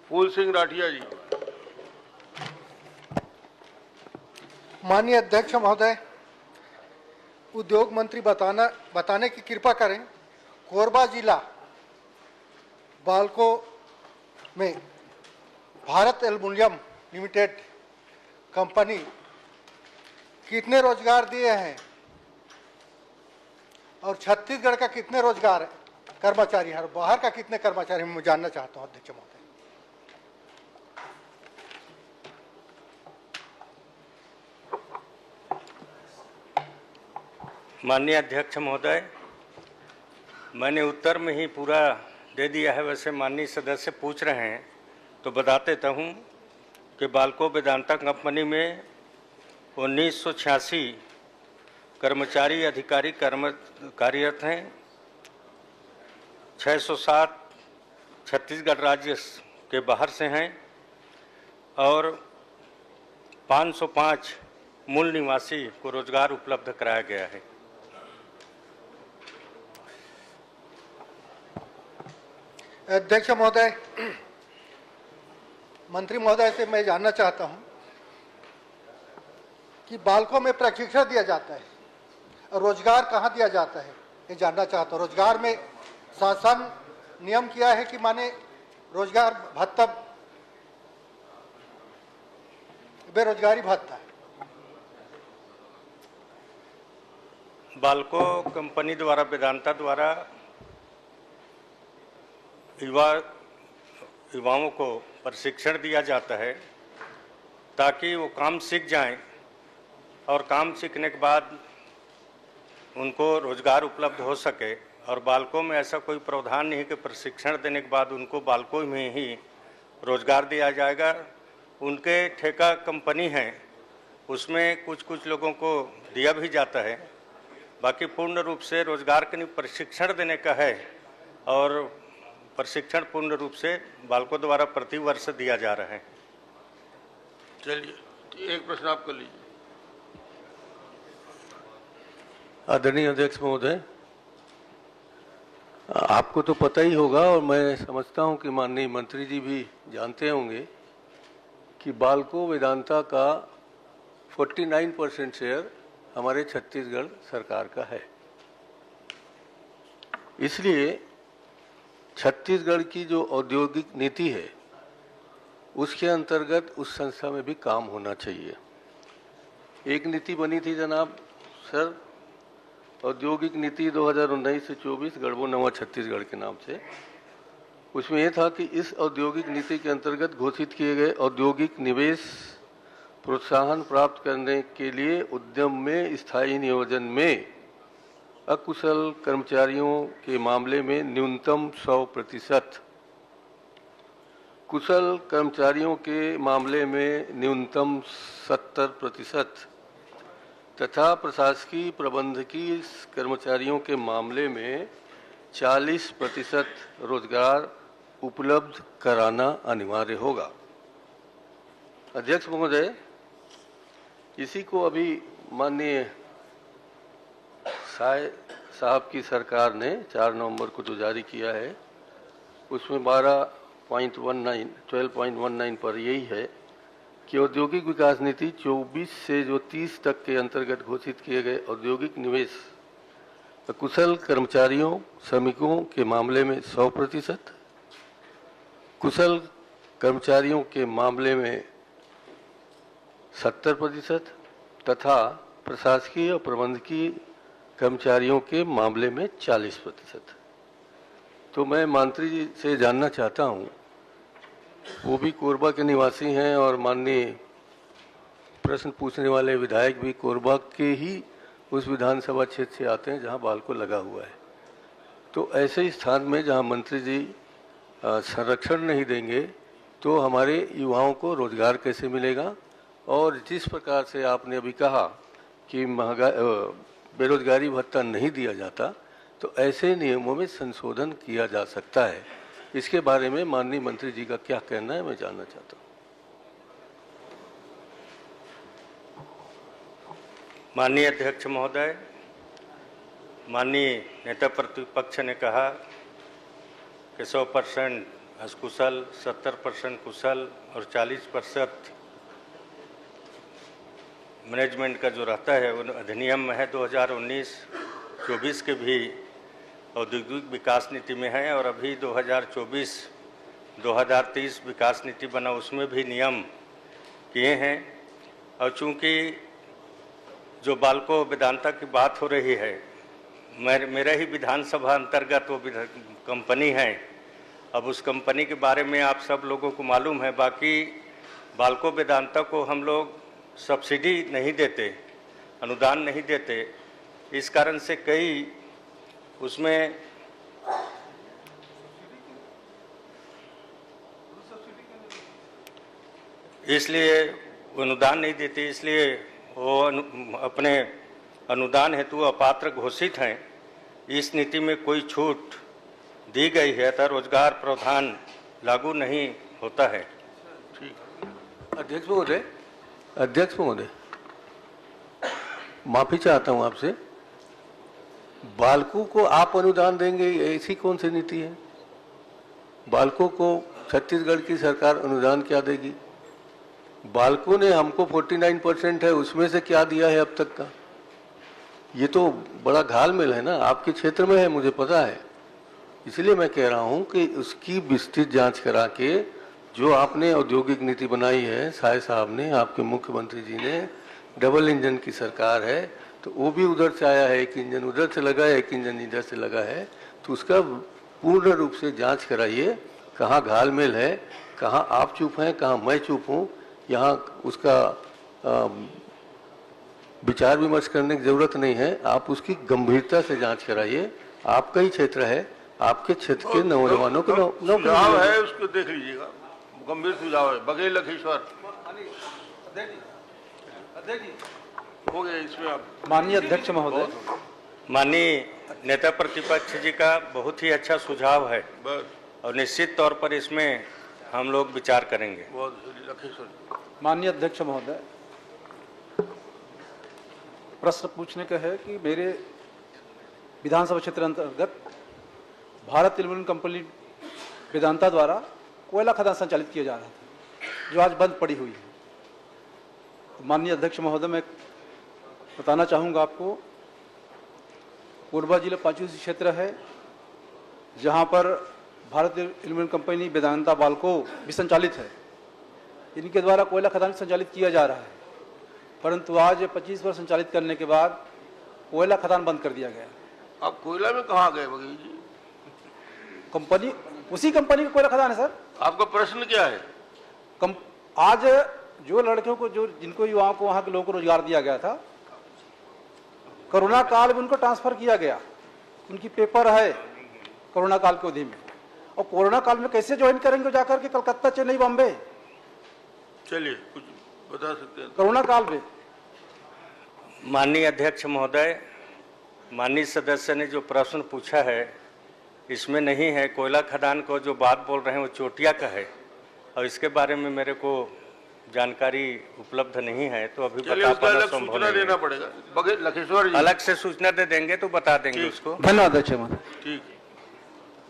फूल सिंह राठिया जी। माननीय अध्यक्ष महोदय, उद्योग मंत्री बताने की कृपा करें। कोरबा जिला बाल्को में भारत एल्युमिनियम लिमिटेड कंपनी कितने रोजगार दिए हैं और छत्तीसगढ़ का कितने रोजगार कर्मचारी है और बाहर का कितने कर्मचारी, मैं जानना चाहता हूं अध्यक्ष महोदय। माननीय अध्यक्ष महोदय, मैंने उत्तर में ही पूरा दे दिया है। वैसे माननीय सदस्य पूछ रहे हैं तो बता देता हूँ कि बाल्को वेदांता कंपनी में 1986 कर्मचारी अधिकारी कार्यरत हैं। 607 छत्तीसगढ़ राज्य के बाहर से हैं और 505 मूल निवासी को रोजगार उपलब्ध कराया गया है। अध्यक्ष महोदय, मंत्री महोदय से मैं जानना चाहता हूं कि बाल्को में प्रशिक्षण दिया जाता है और रोजगार कहां दिया जाता है, ये जानना चाहता हूं। रोजगार में शासन नियम किया है कि माने रोजगार भत्ता, बेरोजगारी भत्ता। बाल्को कंपनी द्वारा वेदांता द्वारा युवाओं को प्रशिक्षण दिया जाता है ताकि वो काम सीख जाएं और काम सीखने के बाद उनको रोजगार उपलब्ध हो सके। और बाल्को में ऐसा कोई प्रावधान नहीं कि प्रशिक्षण देने के बाद उनको बाल्को में ही रोजगार दिया जाएगा। उनके ठेका कंपनी है, उसमें कुछ लोगों को दिया भी जाता है। बाकी पूर्ण रूप से रोजगार के लिए प्रशिक्षण देने का है और प्रशिक्षण पूर्ण रूप से बाल्को द्वारा प्रति वर्ष दिया जा रहा है। चलिए, एक प्रश्न आप कर लीजिए। आदरणीय अध्यक्ष महोदय, आपको तो पता ही होगा और मैं समझता हूं कि माननीय मंत्री जी भी जानते होंगे कि बाल्को वेदांता का 49% शेयर हमारे छत्तीसगढ़ सरकार का है। इसलिए छत्तीसगढ़ की जो औद्योगिक नीति है उसके अंतर्गत उस संस्था में भी काम होना चाहिए। एक नीति बनी थी जनाब सर, औद्योगिक नीति 2019 से 24 गढ़बो नवा छत्तीसगढ़ के नाम से। उसमें यह था कि इस औद्योगिक नीति के अंतर्गत घोषित किए गए औद्योगिक निवेश प्रोत्साहन प्राप्त करने के लिए उद्यम में स्थायी नियोजन में अकुशल कर्मचारियों के मामले में न्यूनतम 100%, कुशल कर्मचारियों के मामले में न्यूनतम 70% तथा प्रशासकीय प्रबंधकीय कर्मचारियों के मामले में 40% रोजगार उपलब्ध कराना अनिवार्य होगा। अध्यक्ष महोदय, इसी को अभी माननीय साहब की सरकार ने 4 नवंबर को जो जारी किया है उसमें 12.19 पर यही है कि औद्योगिक विकास नीति 24 से जो 30 तक के अंतर्गत घोषित किए गए औद्योगिक निवेश कुशल कर्मचारियों श्रमिकों के मामले में 100%, कुशल कर्मचारियों के मामले में 70% तथा प्रशासकीय और प्रबंधकीय कर्मचारियों के मामले में 40%। तो मैं मंत्री जी से जानना चाहता हूं, वो भी कोरबा के निवासी हैं और माननीय प्रश्न पूछने वाले विधायक भी कोरबा के ही उस विधानसभा क्षेत्र से आते हैं जहां बाल्को लगा हुआ है। तो ऐसे स्थान में जहां मंत्री जी संरक्षण नहीं देंगे तो हमारे युवाओं को रोजगार कैसे मिलेगा। और जिस प्रकार से आपने अभी कहा कि बेरोजगारी भत्ता नहीं दिया जाता, तो ऐसे नियमों में संशोधन किया जा सकता है। इसके बारे में माननीय मंत्री जी का क्या कहना है, मैं जानना चाहता हूँ। माननीय अध्यक्ष महोदय, माननीय नेता प्रतिपक्ष ने कहा कि 100% अकुशल, 70% कुशल और 40% मैनेजमेंट का जो रहता है वो अधिनियम में है 2019-24 के भी औद्योगिक विकास नीति में है, और अभी 2024-2030 विकास नीति बना उसमें भी नियम किए हैं। और चूंकि जो बाल्को वेदांता की बात हो रही है, मेरा ही विधानसभा अंतर्गत वो कंपनी है। अब उस कंपनी के बारे में आप सब लोगों को मालूम है। बाकी बाल्को वेदांता को हम लोग सब्सिडी नहीं देते, अनुदान नहीं देते, इस कारण से कई उसमें इसलिए वो अनुदान नहीं देते, इसलिए वो अपने अनुदान हेतु अपात्र घोषित हैं। इस नीति में कोई छूट दी गई है तो रोजगार प्रावधान लागू नहीं होता है। अध्यक्ष महोदय, माफी चाहता हूं आपसे। बाल्को को आप अनुदान देंगे, ऐसी कौन सी नीति है? बाल्को को छत्तीसगढ़ की सरकार अनुदान क्या देगी? बाल्को ने हमको 49% है, उसमें से क्या दिया है अब तक का? ये तो बड़ा घालमेल है ना, आपके क्षेत्र में है, मुझे पता है। इसलिए मैं कह रहा हूं कि उसकी विस्तृत जांच करा के जो आपने औद्योगिक नीति बनाई है, साय साहब ने, आपके मुख्यमंत्री जी ने, डबल इंजन की सरकार है, तो वो भी उधर से आया है, एक इंजन उधर से लगा है, एक इंजन इधर से लगा है, तो उसका पूर्ण रूप से जांच कराइए, कहाँ घालमेल है, कहाँ आप चुप हैं, कहाँ मैं चुप हूँ। यहाँ उसका विचार विमर्श करने की जरूरत नहीं है, आप उसकी गंभीरता से जांच कराइए। आपका ही क्षेत्र है, आपके क्षेत्र के नौजवानों को सुझाव है, उसको देख लीजिएगा। गंभीर सुझाव है। बघेल लखेश्वर हो गया इसमें। आप माननीय अध्यक्ष महोदय, माननीय नेता प्रतिपक्ष जी का बहुत ही अच्छा सुझाव है, बस और निश्चित तौर पर इसमें हम लोग विचार करेंगे। लखेश्वर माननीय अध्यक्ष महोदय, प्रश्न पूछने का है कि मेरे विधानसभा क्षेत्र अंतर्गत भारत एल्यूमीनियम कंपनी वेदांता द्वारा कोयला खदान संचालित किया जा रहा था, जो आज बंद पड़ी हुई है। माननीय अध्यक्ष महोदय, मैं बताना चाहूँगा आपको, कोरबा जिला पांचूसी क्षेत्र है, जहाँ पर भारत एल्यूमीनियम कंपनी वेदांता बाल्को भी संचालित है। इनके द्वारा कोयला खदान संचालित किया जा रहा है, परंतु आज 25 वर्ष संचालित करने के बाद कोयला खदान बंद कर दिया गया। आप कोयला में कहाँ गए बघेल जी? कंपनी, उसी कंपनी का कोयला खदान है सर। आपका प्रश्न क्या है? आज जो लड़कियों को, जो जिनको युवाओं को, वहां के लोगों को रोजगार दिया गया था, कोरोना काल में उनको ट्रांसफर किया गया। उनकी पेपर है कोरोना काल की अवधि में, और कोरोना काल में कैसे ज्वाइन करेंगे जाकर के कलकत्ता, चेन्नई, बॉम्बे? चलिए कुछ बता सकते हैं? कोरोना काल में माननीय अध्यक्ष महोदय, माननीय सदस्य ने जो प्रश्न पूछा है इसमें नहीं है। कोयला खदान को जो बात बोल रहे हैं वो चोटिया का है, और इसके बारे में मेरे को जानकारी उपलब्ध नहीं है, तो अभी बता पाना संभव नहीं है। देना पड़ेगा। बघेल लखेश्वर जी अलग से सूचना दे देंगे तो बता देंगे उसको। धन्यवाद अध्यक्ष महोदय। ठीक।